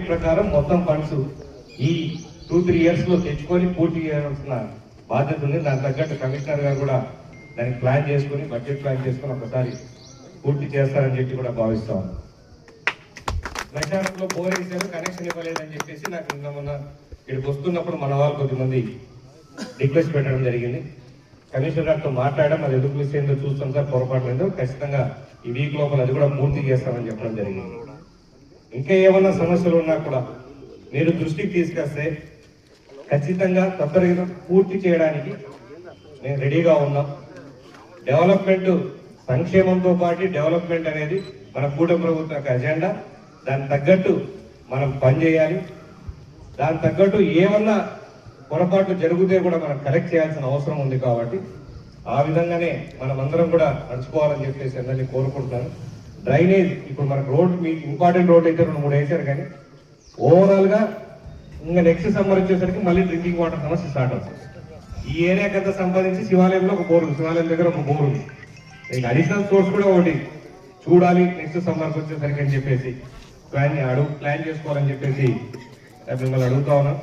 ప్రకారం మొత్తం ఫండ్స్ ఈ 2-3 years లో తెచ్చుకొని పూర్తి చేయాల్సిన బాధ్యత ఉంది. దాని తగ్గట్టు కమిషనర్ గారు కూడా దానికి ప్లాన్ చేసుకుని బడ్జెట్ ప్లాన్ చేసుకుని ఒకసారి పూర్తి చేస్తారని చెప్పి కూడా భావిస్తాం. ప్రచారంలో బోర్ వేసారు, కనెక్షన్ ఇవ్వలేదని చెప్పేసి నాకు నిన్న మొన్న ఇక్కడికి వస్తున్నప్పుడు మన వాళ్ళు కొద్దిమంది రిక్వెస్ట్ పెట్టడం జరిగింది. కమిషనర్ గారితో మాట్లాడడం, అది ఎందుకు మిస్ అయిందో చూస్తాం సార్, పొరపాటు లేదో ఖచ్చితంగా ఈ వీక్ లోపల అది కూడా పూర్తి చేస్తామని చెప్పడం జరిగింది. ఇంకా ఏమన్నా సమస్యలు ఉన్నా కూడా మీరు దృష్టికి తీసుకొస్తే ఖచ్చితంగా తప్పనిసరిగా పూర్తి చేయడానికి నేను రెడీగా ఉన్నాం. డెవలప్మెంట్, సంక్షేమంతో పాటు డెవలప్మెంట్ అనేది మన కూటమి ప్రభుత్వం యొక్క అజెండా. దానికి తగ్గట్టు మనం పనిచేయాలి. దానికి తగ్గట్టు ఏమన్నా పొరపాట్లు జరిగితే కూడా మనం కరెక్ట్ చేయాల్సిన అవసరం ఉంది. కాబట్టి ఆ విధంగానే మనం అందరం కూడా నడుచుకోవాలని చెప్పేసి అందరినీ కోరుకుంటున్నాను. డ్రైనేజ్ ఇప్పుడు మనకు రోడ్, మీకు ఇంపార్టెంట్ రోడ్ అయితే 2-3 వేసారు, కానీ ఓవరాల్ గా ఇంకా నెక్స్ట్ సమ్మర్ వచ్చేసరికి మళ్ళీ డ్రింకింగ్ వాటర్ సమస్య స్టార్ట్ అవుతుంది. ఈ ఏరియాకంతా సంపాదించి శివాలయంలో ఒక బోరు, శివాలయం దగ్గర ఒక బోరు, అడిషనల్ సోర్స్ కూడా ఒకటి చూడాలి నెక్స్ట్ సమ్మర్కి వచ్చేసరికి అని చెప్పేసి ప్లాన్ చేసుకోవాలని చెప్పేసి మిమ్మల్ని అడుగుతా ఉన్నాం.